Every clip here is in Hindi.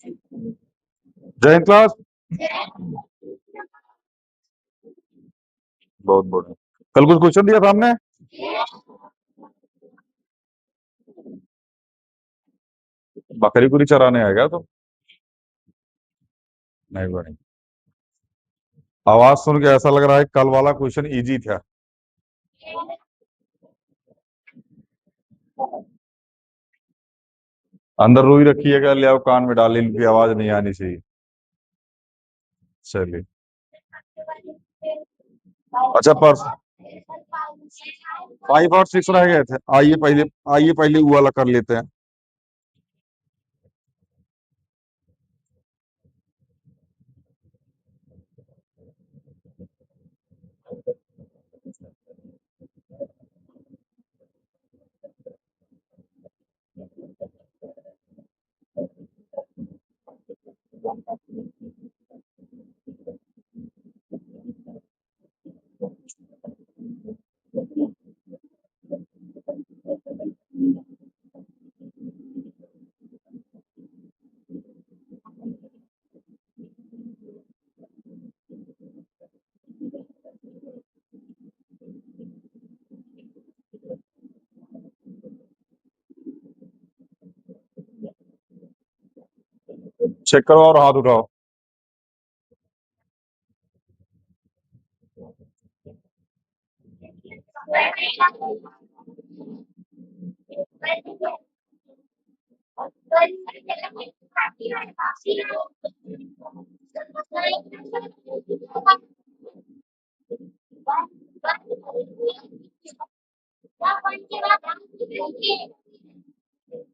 जय हिंद क्लास। बहुत बढ़िया। कल कुछ क्वेश्चन दिया था हमने। बकरी पूरी चराने आ गया तो। नहीं बनी। आवाज सुन के ऐसा लग रहा है कल वाला क्वेश्चन इजी था। अंदर रुई रखी है क्या, ले आओ कान में डाल, इनकी आवाज नहीं आनी चाहिए। चलिए। अच्छा, पर 5 और 6 रह गए थे। आइए पहले वो वाला कर लेते हैं। चेक करो और हाथ उठाओ।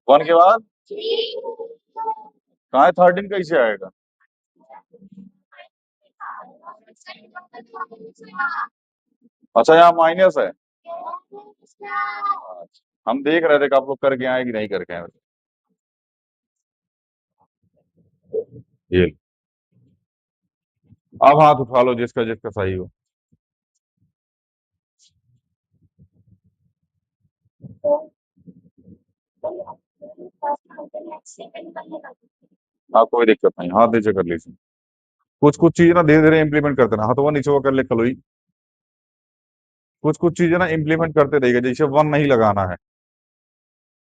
वन के बाद कहा है 13 कैसे आएगा। अच्छा, यहाँ माइनस है। अच्छा, हम देख रहे थे कि आप लोग करके आए कि नहीं करके आए। ये अब हाथ उठा लो जिसका जिसका सही हो। हाँ, कोई दिक्कत नहीं, हाथ नीचे कर लीजिए। कुछ कुछ चीजें ना धीरे धीरे इंप्लीमेंट करते ना, हाथों नीचे वो कर ले कलोई। कुछ कुछ चीजें ना इंप्लीमेंट करते रहिएगा, जैसे वन नहीं लगाना है।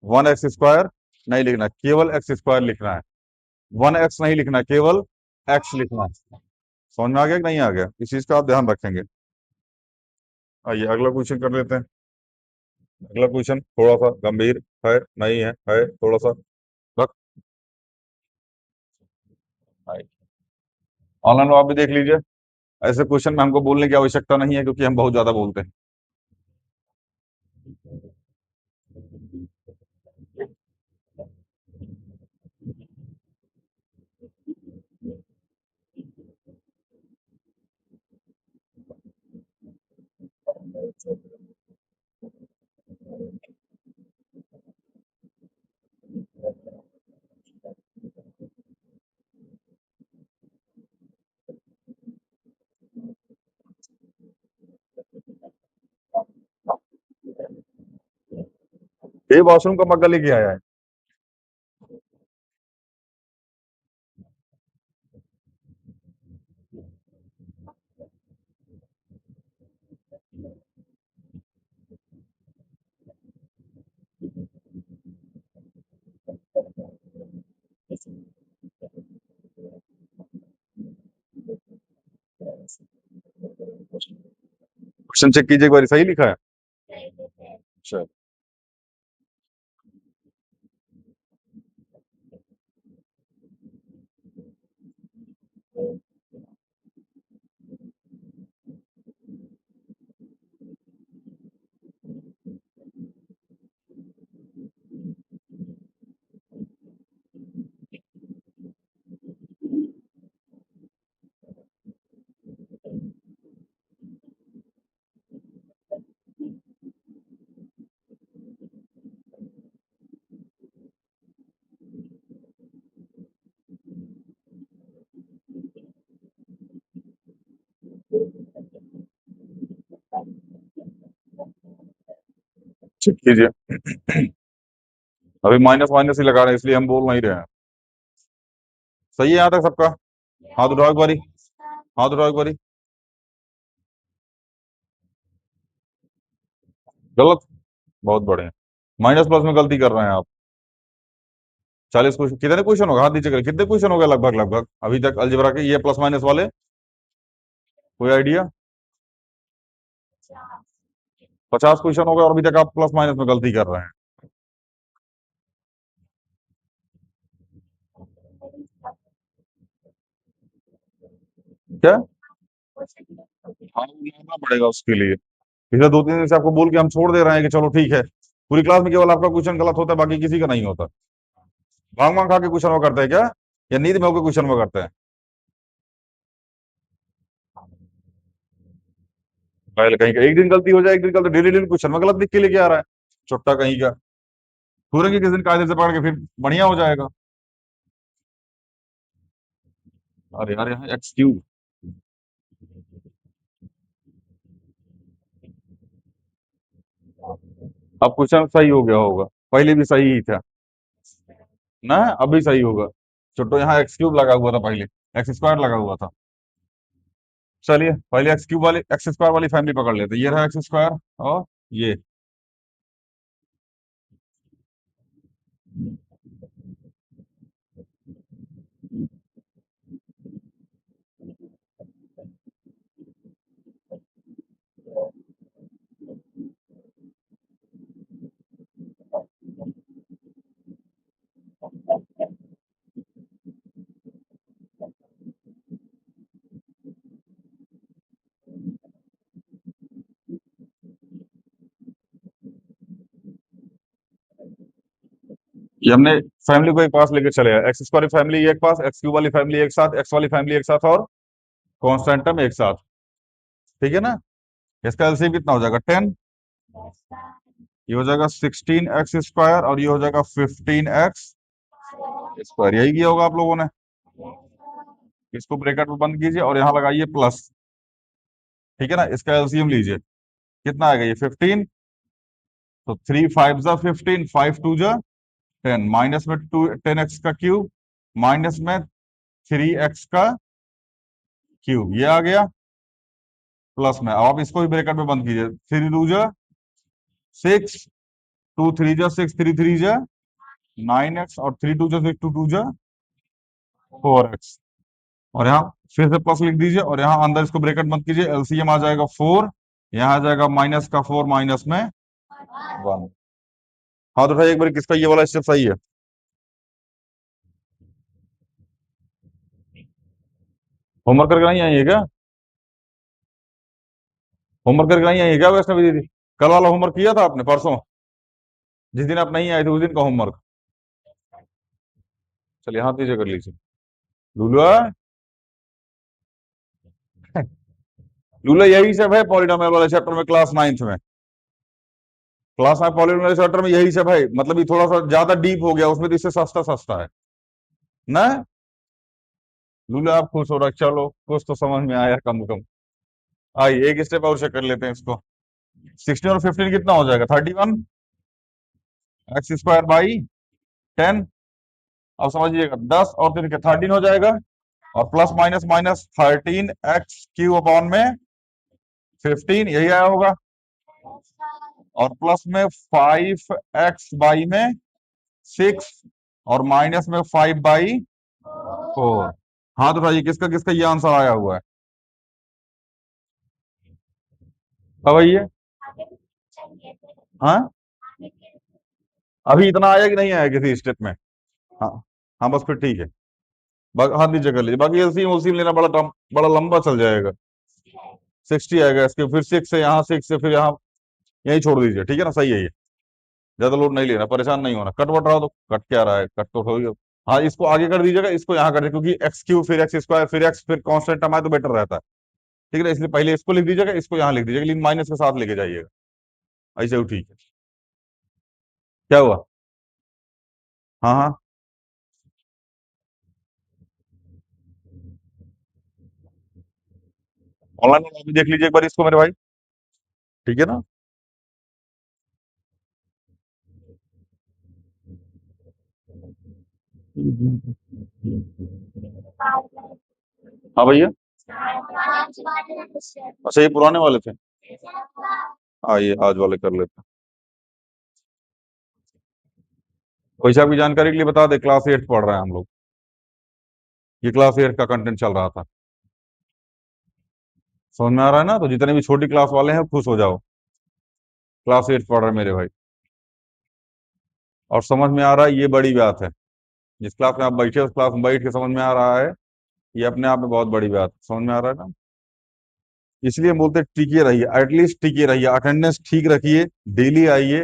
1x² नहीं लिखना, केवल x² लिखना है। 1x नहीं लिखना, केवल x लिखना है। समझ में आ गया कि नहीं आ गया, इस चीज का आप ध्यान रखेंगे। आइए अगला क्वेश्चन कर लेते हैं। अगला क्वेश्चन थोड़ा सा गंभीर है, नहीं है थोड़ा सा। रख। ऑनलाइन आप भी देख लीजिए। ऐसे क्वेश्चन में हमको बोलने की आवश्यकता नहीं है, क्योंकि हम बहुत ज्यादा बोलते हैं। ये वॉशरूम का मग्गा लेके आया है। क्वेश्चन चेक कीजिए एक बार, सही लिखा है। अच्छा। चेक कीजिए। अभी माइनस माइनस ही लगा रहे हैं, इसलिए हम बोल नहीं रहे हैं। सही है यहाँ तक सबका? हाथ उठाओ एक बारी, हाथ उठाओ एक बारी। गलत। बहुत बढ़िया। माइनस प्लस में गलती कर रहे हैं आप। 40 क्वेश्चन, कितने क्वेश्चन होगा? हाथ नीचे कर, कितने क्वेश्चन हो गए लगभग लगभग अभी तक अलजेब्रा के ये प्लस माइनस वाले? कोई आइडिया? 50 क्वेश्चन हो गए और अभी तक आप प्लस माइनस में गलती कर रहे हैं। क्या? हाँ, वो मानना पड़ेगा उसके लिए। पिछले 2-3 दिन से आपको बोल के हम छोड़ दे रहे हैं कि चलो ठीक है, पूरी क्लास में केवल आपका क्वेश्चन गलत होता है, बाकी किसी का नहीं होता। भांग भांग खा के क्वेश्चन वो करते हैं क्या, या नींद में होकर क्वेश्चन वो करते हैं? पहले कहीं का एक दिन गलती हो जाए, एक दिन गलती, डेली डेली क्वेश्चन में गलत लिख के लेके आ रहा है, चुट्टा कहीं का। पूरे किस दिन कायदे से पढ़ के फिर बढ़िया हो जाएगा। अरे यार, यहाँ एक्सक्यूज। अब क्वेश्चन सही हो गया होगा, पहले भी सही ही था ना, अब भी सही होगा। छोटो, यहाँ एक्स क्यूब लगा हुआ था पहले, एक्स स्क्वायर लगा हुआ था। चलिए पहले एक्स क्यूब वाली, एक्स स्क्वायर वाली फैमिली पकड़ लेते हैं। ये रहा एक्स स्क्वायर, और ये। ये हमने फैमिली को एक पास लेके चले आए, एक्स स्क्वायर फैमिली एक पास, एक्स क्यूब वाली फैमिली एक साथ, एक्स वाली फैमिली एक साथ, और कॉन्स्टेंटम एक साथ। ठीक है ना? इसका एलसीएम कितना हो जाएगा? 10। ये हो जाएगा 16x स्क्वायर, और ये हो जाएगा 15x स्क्वायर। यही किया होगा आप लोगों ने। इसको ब्रैकेट में बंद कीजिए और यहाँ लगाइए प्लस। ठीक है ना? इसका एलसीएम लीजिए, कितना आएगा ये? 15। तो 3 5 जा 15, 5 2 जा 10, माइनस में 10x का क्यूब, माइनस में 3x का क्यूब, ये आ गया प्लस में। अब आप इसको भी ब्रैकेट में बंद कीजिए, 3 2 जा 6, 2 3 जा 6, 3 3 जा 9x, और 3 2 जा 6, 2 2 जा 4x। और यहाँ फिर से प्लस लिख दीजिए, और यहाँ अंदर इसको ब्रैकेट बंद कीजिए, एलसीएम आ जाएगा 4। यहाँ आ जाएगा माइनस का 4, माइनस में 1। हाँ तो भाई एक बार किसका ये वाला स्टेप सही है? होमवर्क करके नहीं आई है क्या? होमवर्क करके नहीं आई है क्या वैष्णवी दीदी? कल वाला होमवर्क किया था आपने परसों, जिस दिन आप नहीं आए थे उस दिन का होमवर्क? चलिए हाथ नीचे कर लीजिए। लूलुआ, लूला यही सब है पॉलिनोमियल वाले चैप्टर में, क्लास 9th में। क्लास 9 पॉलिनोमियल वाले चैप्टर में यही सब है, मतलब ये थोड़ा सा ज्यादा डीप हो गया उसमें, तो इससे सस्ता सस्ता है ना। लूला आप खुश हो रहा, चलो कुछ तो समझ में आया कम से कम। आइए एक स्टेप और चेक कर लेते हैं इसको। 16 और 15 कितना हो जाएगा? 31x square by 10। अब समझिएगा, 10 और 3 के 13 हो जाएगा, और प्लस माइनस माइनस 13x³ में 15, यही आया होगा। और प्लस में 5x/6, और माइनस में 5/4। हाँ तो भाई किसका किसका ये आंसर आया हुआ है? अब आइए। हाँ, अभी इतना आया कि नहीं आया किसी स्टेप में? हाँ। हाँ बस फिर ठीक है। हाथ नीचे कर लीजिए, बाकी एलसीएम उलसीएम लेना बड़ा लंबा चल जाएगा। 60 आएगा इसके, फिर 6 से यहाँ, 6 से फिर यहाँ, यही छोड़ दीजिए। ठीक है ना? सही है ये। ज्यादा लोड नहीं लेना, परेशान नहीं होना। कट वट रहा तो कट क्या रहा है, कट तो हो ही। हाँ, इसको आगे कर दीजिएगा, इसको यहाँ कर दीजिए, क्योंकि एक्स क्यू फिर एक्स स्क्वायर फिर एक्स फिर कांस्टेंट टर्म आए तो बेटर रहता है। ठीक है ना? इसलिए पहले इसको लिख दीजिएगा, इसको यहाँ लिख दीजिएगा, लेकिन माइनस के साथ लेके जाइएगा। ऐसे हो, ठीक है। क्या हुआ? हाँ हाँ। ऑनलाइन भी देख लीजिए एक बार इसको मेरे भाई। ठीक है ना? हाँ भैया। अच्छा ये पुराने वाले थे। आइए आज वाले कर लेते हैं। कोई सा आपकी जानकारी के लिए बता दे, क्लास 8 पढ़ रहे हैं हम लोग। ये क्लास 8 का कंटेंट चल रहा था। समझ में आ रहा है ना? तो जितने भी छोटी क्लास वाले हैं खुश हो जाओ, क्लास 8 पढ़ रहे हैं मेरे भाई। और समझ में आ रहा है, ये बड़ी बात है। जिस क्लास में आप बैठे उस क्लास में बैठ के समझ में आ रहा है, ये अपने आप में बहुत बड़ी बात है। समझ में आ रहा है ना? इसलिए हम बोलते हैं टिके रहिए, एटलीस्ट टिके रहिए, अटेंडेंस ठीक रखिए, डेली आइए,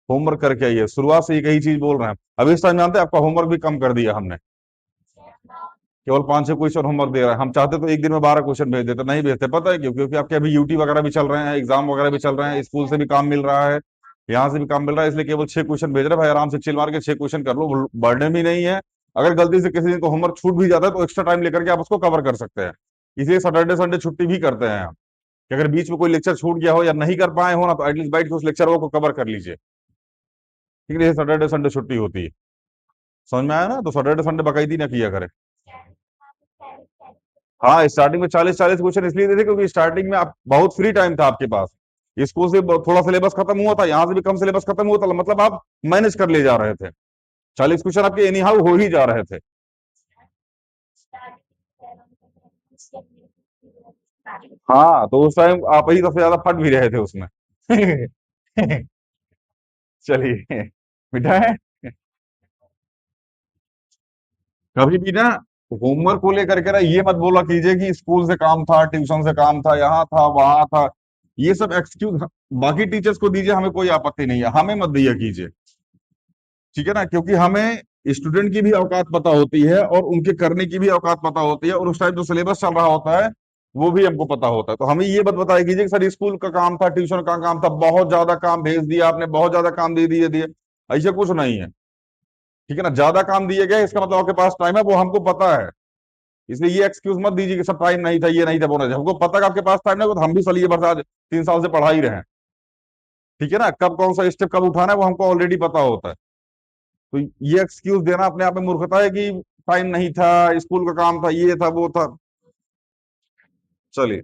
होमवर्क करके आइए। शुरुआत से एक ही चीज बोल रहे हैं। अभी इस टाइम जानते हैं आपका होमवर्क भी कम कर दिया हमने। केवल 5-6 क्वेश्चन होमवर्क दे रहा है। हम चाहते तो एक दिन में 12 क्वेश्चन भेज देते, नहीं भेजते। पता है क्यों? क्योंकि आपके अभी यूटी वगैरह भी चल रहे हैं, एग्जाम वगैरह भी चल रहे हैं, स्कूल से भी काम मिल रहा है, यहाँ से भी काम मिल रहा है, इसलिए केवल 6 क्वेश्चन भेज रहे हैं। भाई आराम से चिल मार के 6 क्वेश्चन कर लो, बर्डन भी नहीं है। अगर गलती से किसी दिन को होमवर्क छूट भी जाता है तो एक्स्ट्रा टाइम लेकर के आप उसको कवर कर सकते हैं। इसलिए सैटरडे संडे छुट्टी भी करते हैं हम, कि अगर बीच में कोई लेक्चर छूट गया हो या नहीं कर पाए हो ना, तो एटलीस्ट बैठ के उस लेक्चर को कवर कर लीजिए। ठीक है? सैटरडे संडे छुट्टी होती है। समझ में आया ना? तो सैटरडे संडे बाकायदी ना किया करें। हाँ, स्टार्टिंग में 40-40 क्वेश्चन इसलिए देते क्योंकि स्टार्टिंग में आप बहुत फ्री टाइम था आपके पास। स्कूल से थोड़ा सिलेबस खत्म हुआ था, यहाँ से भी कम सिलेबस खत्म हुआ था, मतलब आप मैनेज कर ले जा रहे थे। 40 क्वेश्चन आपके एनी हाउ हो ही जा रहे थे। हाँ, तो उस टाइम आप ही सबसे ज्यादा फट भी रहे थे उसमें। चलिए, बेटा है, कभी भी ना होमवर्क को लेकर के ना ये मत बोला कीजिए कि स्कूल से काम था, ट्यूशन से काम था, यहाँ था वहां था। ये सब एक्सक्यूज बाकी टीचर्स को दीजिए, हमें कोई आपत्ति नहीं है, हमें मत दिया कीजिए। ठीक है ना? क्योंकि हमें स्टूडेंट की भी औकात पता होती है और उनके करने की भी औकात पता होती है, और उस टाइम जो सिलेबस चल रहा होता है वो भी हमको पता होता है। तो हमें ये मत बताया कीजिए कि सर स्कूल का काम था, ट्यूशन का काम था, बहुत ज्यादा काम भेज दिया आपने, बहुत ज्यादा काम दे दिए दिए। ऐसा कुछ नहीं है। ठीक है ना? ज्यादा काम दिए गए इसका मतलब आपके पास टाइम है, वो हमको पता है। इसलिए ये एक्सक्यूज मत दीजिए कि सब टाइम नहीं था, ये नहीं था, वो नहीं था। हमको पता है कि आपके पास टाइम नहीं, तो हम भी साल ये बरसात 3 साल से पढ़ा ही रहे हैं। ठीक है ना? कब कौन सा स्टेप कब उठाना है वो हमको ऑलरेडी पता होता है। तो ये एक्सक्यूज देना अपने आप में मूर्खता है कि टाइम नहीं था, स्कूल का काम था, ये था वो था। चलिए,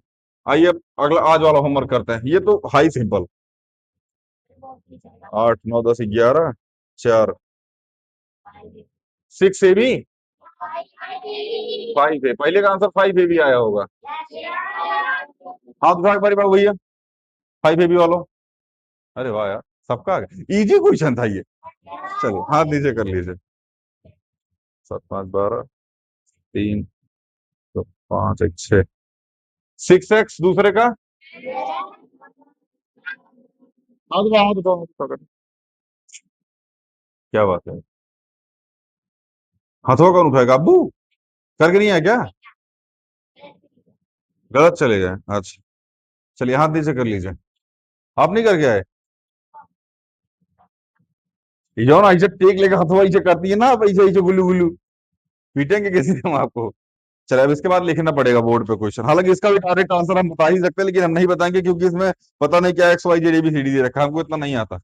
आइए अब अगला आज वाला होमवर्क करते हैं। ये तो हाई सिंपल। 8 9 10 11 4 6 ए बी 5 ए, पहले का आंसर 5 ए बी आया होगा। हाथ उठा के बारी बार भैया, 5 ए बी वालों। अरे वाह यार, सबका आ गया, इजी क्वेश्चन था ये। चलो हाथ नीचे कर लीजिए। 7 5 12 3 तो 5 1 6। 6x दूसरे का। हाथ उठाओ, हाथ उठाओ, हाथ उठाओ। क्या बात है? हथवा कौन उठाएगा? अब्बू करके नहीं आया क्या? गलत चले गए, अच्छा। चलिए हाथ नीचे कर लीजिए। आप नहीं करके आए? ये जो ना ऐसे टेक लेकर हथवा ऐसे करती है ना, आप ऐसे ऐसे गुल्लू गुल्लू, पीटेंगे किसी दिन हम आपको। चलिए अब इसके बाद लिखना पड़ेगा बोर्ड पे क्वेश्चन। हालांकि इसका भी डायरेक्ट आंसर हम बता ही सकते हैं, लेकिन हम नहीं बताएंगे क्योंकि इसमें पता नहीं क्या एक्स वाई जेड ABCD दे रखा है, हमको इतना नहीं आता।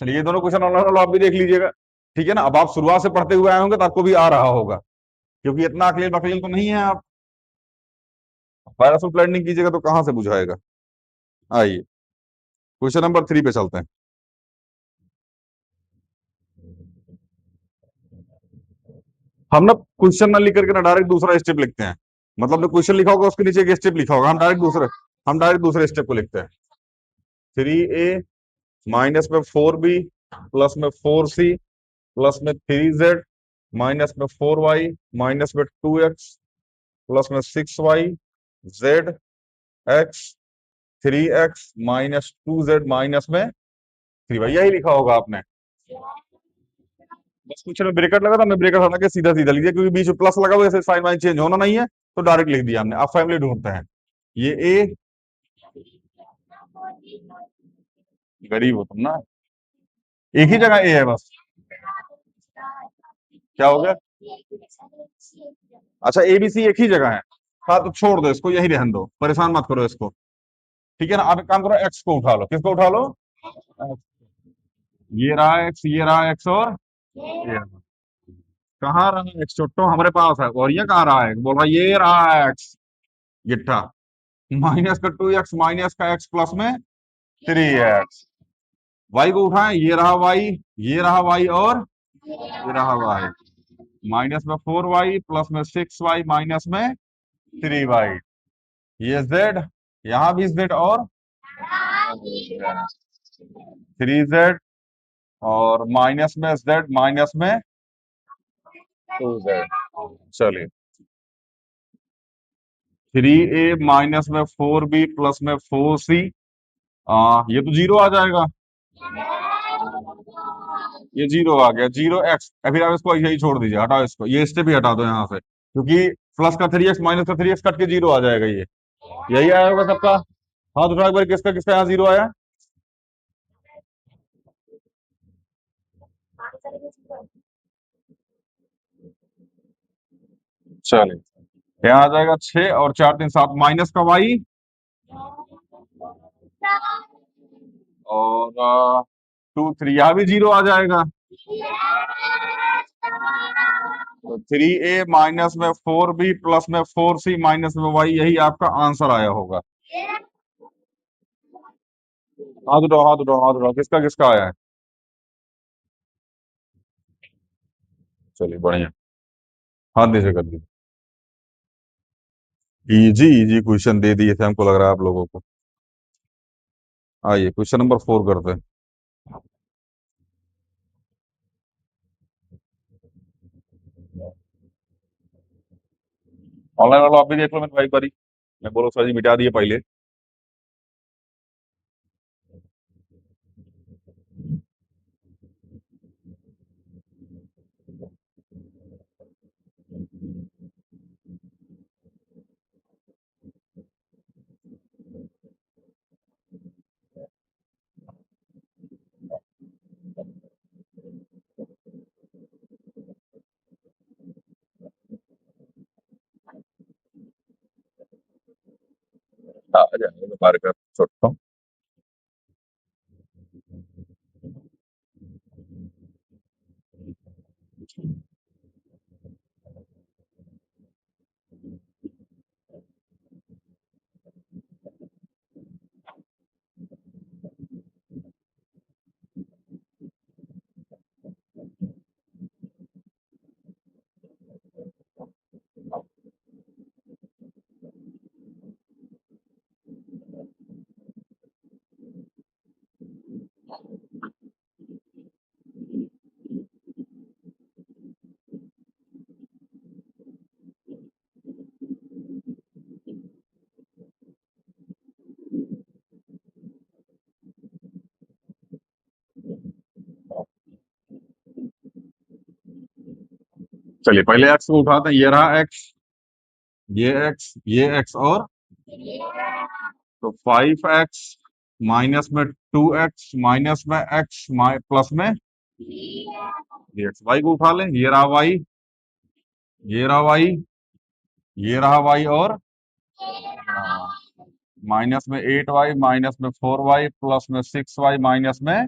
चलिए ये दोनों क्वेश्चन ऑनलाइन आप भी देख लीजिएगा। ठीक है ना? अब आप शुरुआत से पढ़ते हुए आए होंगे तो आपको भी आ रहा होगा, क्योंकि इतना अकलील बकलील तो नहीं है आप। पैरासूट लैंडिंग कीजिएगा तो कहाँ से बुझाएगा। आइए क्वेश्चन नंबर 3 पे चलते हैं। हम ना क्वेश्चन ना लिख करके ना डायरेक्ट दूसरा स्टेप लिखते हैं। मतलब जो क्वेश्चन लिखा होगा उसके नीचे एक स्टेप लिखा होगा, हम डायरेक्ट दूसरे स्टेप को लिखते हैं। 3A माइनस में 4B प्लस में 4C प्लस में 3Z माइनस में 4Y माइनस में 2X प्लस में 6Y Z X 3X minus 2Z minus में 3Y, यही लिखा होगा आपने। बस क्वेश्चन में ब्रेकेट लगा था, मैं ब्रेकेट हटा के सीधा सीधा लिख दिया, क्योंकि बीच में प्लस लगा हुआ है, साइन वाइन चेंज होना नहीं है, तो डायरेक्ट लिख दिया हमने। अब फैमिली ढूंढते हैं। ये ए, गरीब हो तुम ना, एक ही जगह ए है बस। क्या हो गया? अच्छा ABC एक ही जगह है। हाँ तो छोड़ दो इसको, यही रहने दो, परेशान मत करो इसको। ठीक है ना? आप एक काम करो, एक्स को उठा लो। किसको उठा लो? X। ये रहा एक्स, ये रहा एक्स, और ये रहा। कहाँ रहा एक्स छोटो, हमारे पास है, और ये कहाँ रहा है, बोल रहा है ये रहा एक्स, गिट्ठा। माइनस का 2x माइनस का x प्लस में 3x। y को उठाएं, ये रहा y, ये रहा y और ये रहा y। माइनस में 4y प्लस में 6y माइनस में 3y। ये z, यहां भी z और 3z, और माइनस में z माइनस में 2z। चलिए 3a माइनस में 4b प्लस में 4c, ये तो जीरो आ जाएगा, ये जीरो आ गया, 0x। फिर आप इसको यही छोड़ दीजिए, हटाओ इसको, ये स्टेप ही हटा दो यहाँ से, क्योंकि प्लस का 3x माइनस का 3x कट के जीरो आ जाएगा। ये यही आया होगा सबका। हाथ उठा एक बार, किसका किसका यहाँ जीरो आया। चलिए यहाँ आ जाएगा 6 और 4 3 7 माइनस का y, और 2 3, यहाँ भी जीरो आ जाएगा। तो 3a माइनस में 4b प्लस में 4c माइनस में y, यही आपका आंसर आया होगा। हाथ उठाओ हाथ उठाओ हाथ उठाओ, किसका किसका आया है। चलिए बढ़िया, हाथ नीचे कर दीजिए। इजी इजी क्वेश्चन दे दिए थे हमको, लग रहा है आप लोगों को। आइए क्वेश्चन नंबर 4 करते हैं। ऑनलाइन वालों आप भी देख लो, मैं एक बारी, मैं बोलो सर जी मिटा दिए पहले। हाँ, आ जाएंगे, मैं बार कर सकता हूँ। चलिए पहले एक्स को उठाते हैं, ये रहा एक्स, ये एक्स, ये एक्स, और तो 5x माइनस में 2x माइनस में x प्लस में एक्स। वाई को उठा लें, ये रहा वाई, ये रहा वाई, ये रहा वाई, और माइनस में 8y माइनस में 4y प्लस में 6y माइनस में।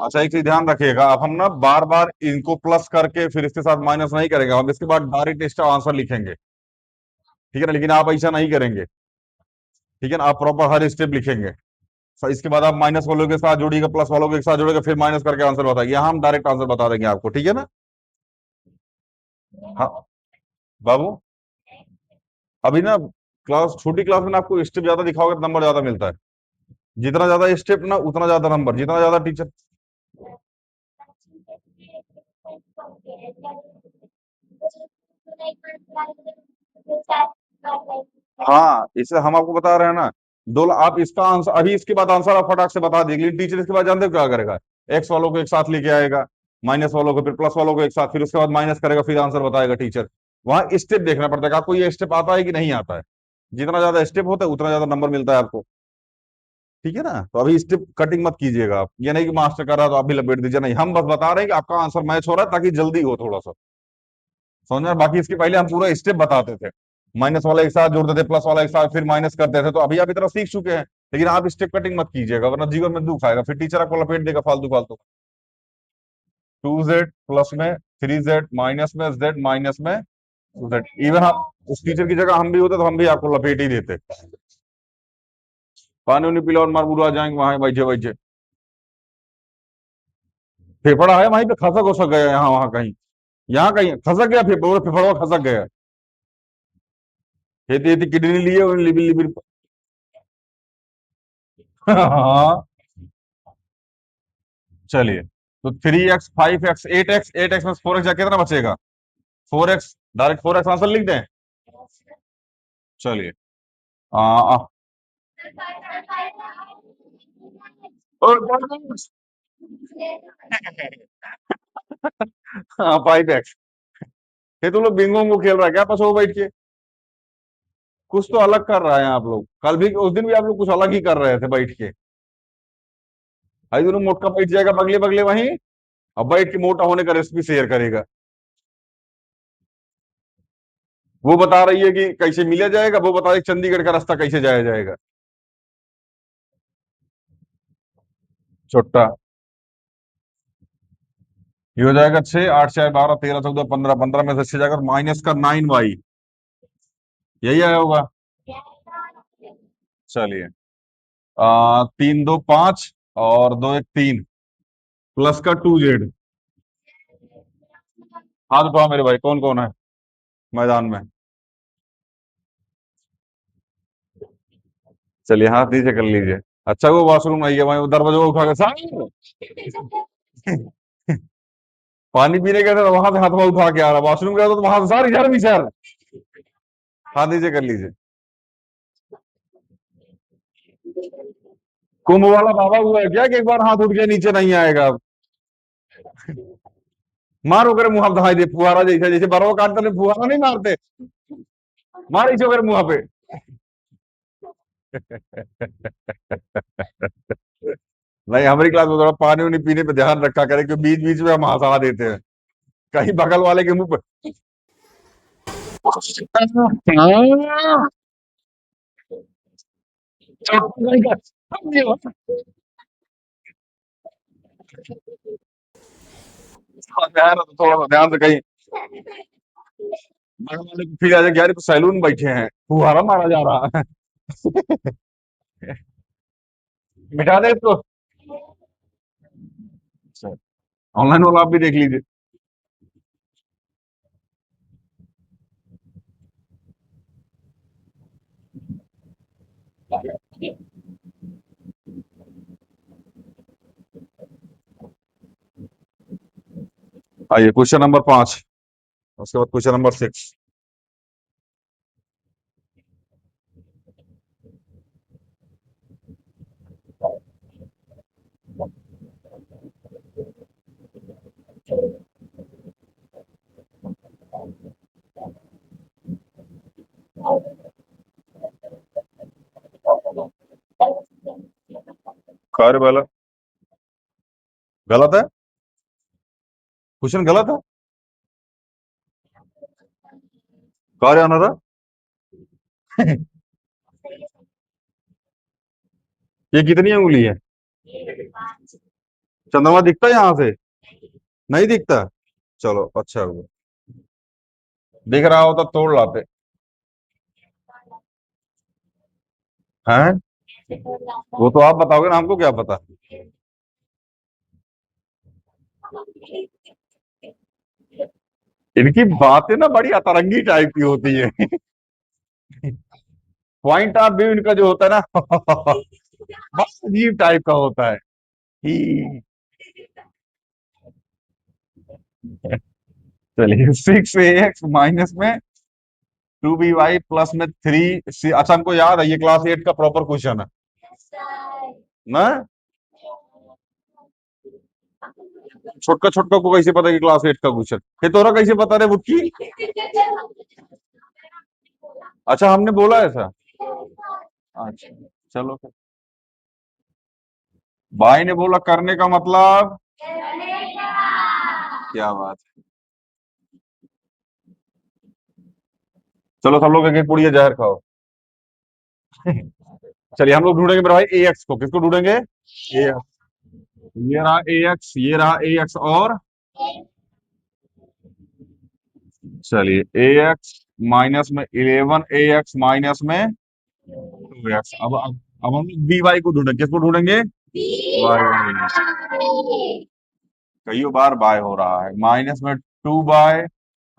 अच्छा एक चीज ध्यान रखिएगा, अब हम ना बार बार इनको प्लस करके फिर इसके साथ माइनस नहीं करेंगे, हम इसके बाद डायरेक्ट इसका आंसर लिखेंगे, ठीक है ना, लेकिन आप ऐसा नहीं करेंगे, ठीक है ना, आप प्रॉपर हर स्टेप लिखेंगे। इसके बाद आप माइनस वालों के साथ जोड़िएगा, प्लस वालों के साथ जोड़ेगा, फिर माइनस करके आंसर बताएंगे। यहाँ हम डायरेक्ट आंसर बता देंगे आपको, ठीक है ना। हाँ बाबू, अभी ना क्लास, छोटी क्लास में ना आपको स्टेप ज्यादा दिखाओगे तो नंबर ज्यादा मिलता है। जितना ज्यादा स्टेप ना उतना ज्यादा नंबर, जितना ज्यादा टीचर। हाँ इसे हम आपको बता रहे हैं ना, दो आप इसका आंसर अभी, इसके बाद आंसर आप फटाक से बता देंगे, लेकिन टीचर इसके बाद जानते हो क्या करेगा, एक्स वालों को एक साथ लेके आएगा, माइनस वालों को, फिर प्लस वालों को एक साथ, फिर उसके बाद माइनस करेगा, फिर आंसर बताएगा टीचर। वहां स्टेप देखना पड़ता है कि आपको ये स्टेप आता है कि नहीं आता है। जितना ज्यादा स्टेप होता है उतना ज्यादा नंबर मिलता है आपको, ठीक है ना। तो अभी स्टेप कटिंग मत कीजिएगा आप, ये नहीं कि मास्टर कर रहा है तो आप भी लपेट दीजिए, नहीं, हम बस बता रहे हैं कि आपका आंसर मैच हो रहा है ताकि जल्दी हो थोड़ा सा, समझना। बाकी इसके पहले हम पूरा स्टेप बताते थे, माइनस वाला एक साथ जोड़ते थे, प्लस वाला एक साथ, फिर माइनस करते थे, तो अभी आप इतना सीख चुके हैं। लेकिन आप स्टेप कटिंग मत कीजिएगा, वरना जीवन में दुख आएगा, फिर टीचर आपको लपेट देगा फालतू फालतू। 2z प्लस में 3z माइनस में z माइनस में z। इवन हम उस टीचर की जगह हम भी होते तो हम भी आपको लपेट ही देते। पानी उन्हीं पीला और मार बुढ़ा जाएंगे वहां बैठे बैठे। फेफड़ा है वहीं पे खसक खसक गया, यहाँ वहां कहीं, यहाँ कहीं खसक गया, फेफड़ा खसक गया। हेती हेती किडनी लिए लिबिर लिबिर। हाँ। चलिए, तो 3x 5x 8x 8x में 4x जा कितना बचेगा? 4x। डायरेक्ट 4x आंसर लिख दें? चलिए। आ, आ, हाँ 5x। ये तुम लोग बिंगो को खेल रहा है क्या पास वो बैठ के? कुछ तो अलग कर रहा है आप लोग, कल भी उस दिन भी आप लोग कुछ अलग ही कर रहे थे बैठ के। भाई दोनों मोटका बैठ जाएगा बगले बगले वहीं, अब बैठ के मोटा होने का रेसिपी शेयर करेगा। वो बता रही है कि कैसे मिला जाएगा, वो बता रही है चंडीगढ़ का रास्ता कैसे जाया जाएगा। छोटा ये हो जाएगा 6 8 4 12 13 14 15, 15 में से 6 जाएगा माइनस का 9y। यही आया होगा। चलिए, 3 2 5 और 2 1 3 प्लस का 2z। हाथ उठाओ मेरे भाई, कौन कौन है मैदान में? चलिए हाथ नीचे कर लीजिए। अच्छा वो वॉशरूम आई है वहीं दरवाजा उठा के साहब पानी पीने गए थे तो वहां से हाथ उठा के आ रहा, वॉशरूम गया तो वहां से सारी इधर भी सर। हाथ नीचे कर लीजिए। कुंभ वाला बाबा हुआ है क्या कि एक बार हाथ उठ गया नीचे नहीं आएगा अब? मारो करे मुंह दहाई दे फुहारा जैसे, जैसे बरवा काटते थे फुहारा नहीं मारते, मार इसे करे मुंह पे। नहीं हमारी क्लास में थोड़ा पानी उनी पीने पे ध्यान रखा करे क्योंकि बीच बीच में हम हंसा देते हैं कहीं बगल वाले के मुंह पे। थोड़ा सा ध्यान से कहीं बगल वाले को फिर आ जाए यार सैलून बैठे हैं फुहारा मारा जा रहा है। मिटा दे तो। ऑनलाइन वाला आप भी देख लीजिए। आइए क्वेश्चन नंबर 5, उसके बाद क्वेश्चन नंबर 6। कार्य वाला गलत है, क्वेश्चन गलत है। कार्य आना था। ये कितनी उंगली है? चंद्रमा दिखता है यहाँ से? नहीं दिखता। चलो अच्छा हुआ, दिख रहा होता तोड़ लाते। हैं? वो तो आप बताओगे ना, हमको क्या पता। इनकी बातें ना बड़ी अतरंगी टाइप की होती है। पॉइंट ऑफ व्यू इनका जो होता है ना बस अजीब टाइप का होता है। ही। चलिए 6ax माइनस में 2by प्लस में 3c। अच्छा हमको याद है ये क्लास 8 का प्रॉपर क्वेश्चन है ना। छोटका छोटका को कैसे पता कि क्लास 8 का क्वेश्चन? ये तोरा कैसे पता रे बुटकी? अच्छा हमने बोला ऐसा। अच्छा चलो फिर। भाई ने बोला करने का मतलब। क्या बात है। चलो सब लोग एक एक पुड़िया जहर खाओ। चलिए हम लोग ढूंढेंगे मेरे भाई ax को, किसको ढूंढेंगे? ये रहा ax, ये रहा ax और चलिए ax माइनस में 11 ax माइनस में 2x। अब हम बी वाई को ढूंढेंगे, किसको ढूंढेंगे? वाई। कई बार बाय हो रहा है। माइनस में 2 बाय,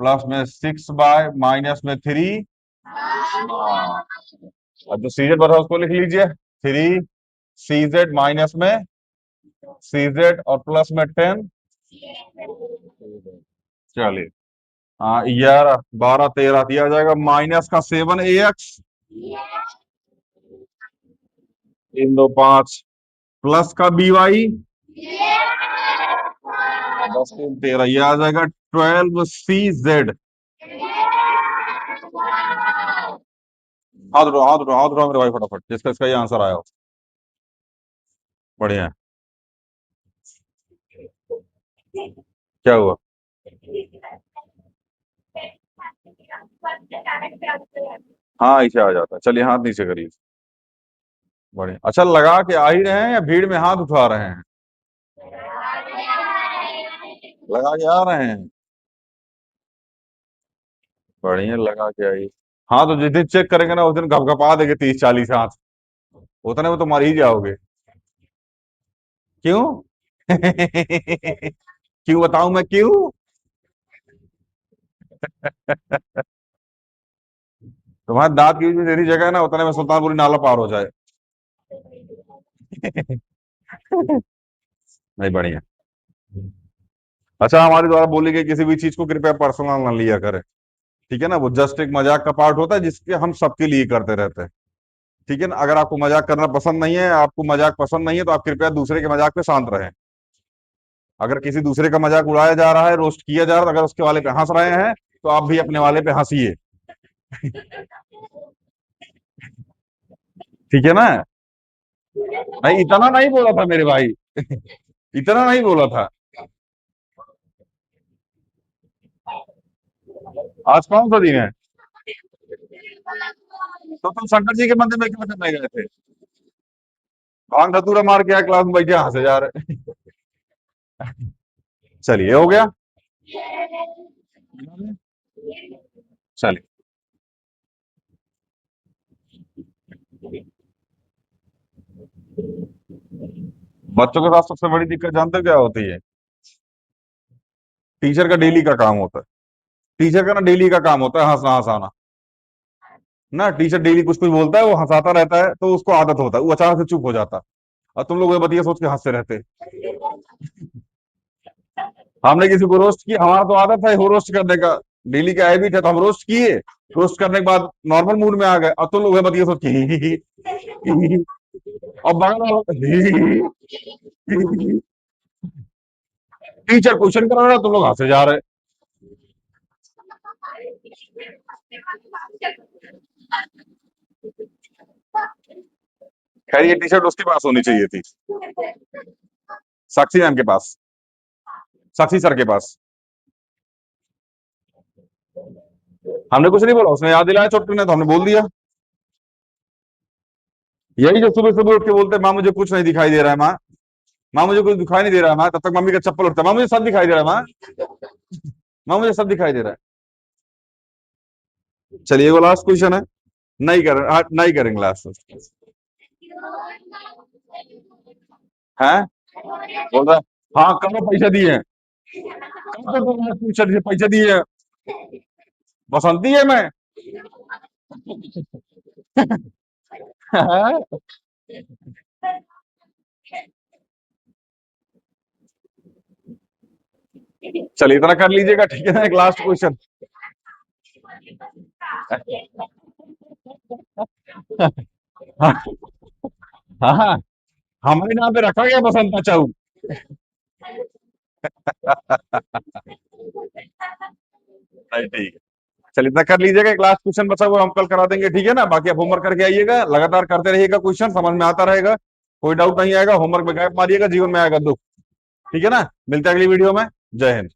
प्लस में 6 बाय, माइनस में 3। अब जो सीजेड बताओ उसको लिख लीजिए। 3 CZ माइनस में CZ और प्लस में 10। चलिए, हाँ 11 12 13 दिया जाएगा। माइनस का 7 AX, 3 2 5, प्लस का BY 10 3 13, ये आ जाएगा 12CZ। हाथ उठाओ, हाथ उठाओ, हाथ उठाओ मेरे भाई फटाफट, जिसका इसका ये आंसर आया हो। बढ़िया है। क्या हुआ? हाँ ऐसे आ जाता है। चलिए हाथ नीचे करिए। बढ़िया। अच्छा, लगा के आ ही रहे हैं या भीड़ में हाथ उठा रहे हैं? लगा के आ रहे हैं। बढ़िया, लगा के आई। हाँ तो जिस दिन चेक करेंगे ना उस दिन घपघपा देंगे 30 40 हाथ। उतने में तो मर ही जाओगे। क्यों? क्यों बताऊं मैं क्यों? तुम्हारे दांत की भी तेरी जगह है ना, उतने में सुल्तानपुरी नाला पार हो जाए। नहीं, बढ़िया। अच्छा, हमारे द्वारा बोली गई किसी भी चीज को कृपया पर्सनल ना लिया करें। ठीक है ना, वो जस्ट एक मजाक का पार्ट होता है जिसके हम सबके लिए करते रहते हैं। ठीक है ना, अगर आपको मजाक करना पसंद नहीं है, आपको मजाक पसंद नहीं है, तो आप कृपया दूसरे के मजाक पे शांत रहें। अगर किसी दूसरे का मजाक उड़ाया जा रहा है, रोस्ट किया जा रहा है, अगर उसके वाले पे हंस रहे हैं, तो आप भी अपने वाले पे हंसिए। ठीक है ना? नहीं, इतना नहीं बोला था मेरे भाई। इतना नहीं बोला था। आज कौन सा दिन है? तो तुम शंकर जी के मंदिर में क्यों करने गए थे? भांग धतूरा मार के आए, क्लास में बैठे हंसे जा रहे। चलिए, हो गया। चलिए, बच्चों के साथ सबसे बड़ी दिक्कत जानते हो क्या होती है? टीचर का डेली का काम होता है। टीचर का ना डेली का काम होता है हंसना हंसाना। ना टीचर डेली कुछ कुछ बोलता है, वो हंसाता रहता है, तो उसको आदत होता है, वो अचानक से चुप हो जाता है। और तुम लोग ये बतिया सोच के हंसते रहते। हमने किसी को रोस्ट किया, हमारा तो आदत है वो रोस्ट करने का। डेली का हैबिट है, तो हम रोस्ट किए। रोस्ट करने के बाद नॉर्मल मूड में आ गए, और तुम लोग ये बतिया सोच के ही ही ही। और बगल वाला टीचर क्वेश्चन कर रहा है, तुम लोग हंसे जा रहे। खैर, ये टी शर्ट उसके पास होनी चाहिए थी। साक्षी मैम के पास। साक्षी सर के पास। हमने कुछ नहीं बोला, उसने याद दिलाया छोटू ने, तो हमने बोल दिया। यही जो सुबह सुबह उठ के बोलते हैं, माँ मुझे कुछ नहीं दिखाई दे रहा है माँ। माँ मुझे कुछ दिखाई नहीं दे रहा है माँ, तब तक मम्मी का चप्पल उठता है, माँ मुझे सब दिखाई दे रहा है माँ। माँ मुझे सब दिखाई दे रहा है। चलिए, वो लास्ट क्वेश्चन है। नहीं कर, हाँ, नहीं करेंगे लास्ट। है? बोल रहा है, हाँ कब पैसा दिए हैं? कब तक तुमने ट्यूशन से पैसा दिए हैं? बसंती है मैं। चलिए, इतना कर लीजिएगा, ठीक है ना, एक लास्ट क्वेश्चन। हाँ, हाँ, हमारे नाम पे रखा गया बसंता चाऊ। नहीं, ठीक है। चलिए, इतना कर लीजिएगा, एक लास्ट क्वेश्चन बचा हुआ हम कल करा देंगे, ठीक है ना? बाकी आप होमवर्क करके आइएगा, लगातार करते रहिएगा, क्वेश्चन समझ में आता रहेगा। कोई डाउट नहीं आएगा, होमवर्क में गैप मारिएगा, जीवन में आएगा दुख। ठीक है ना? मिलते हैं अगली वीडियो में। जय हिंद।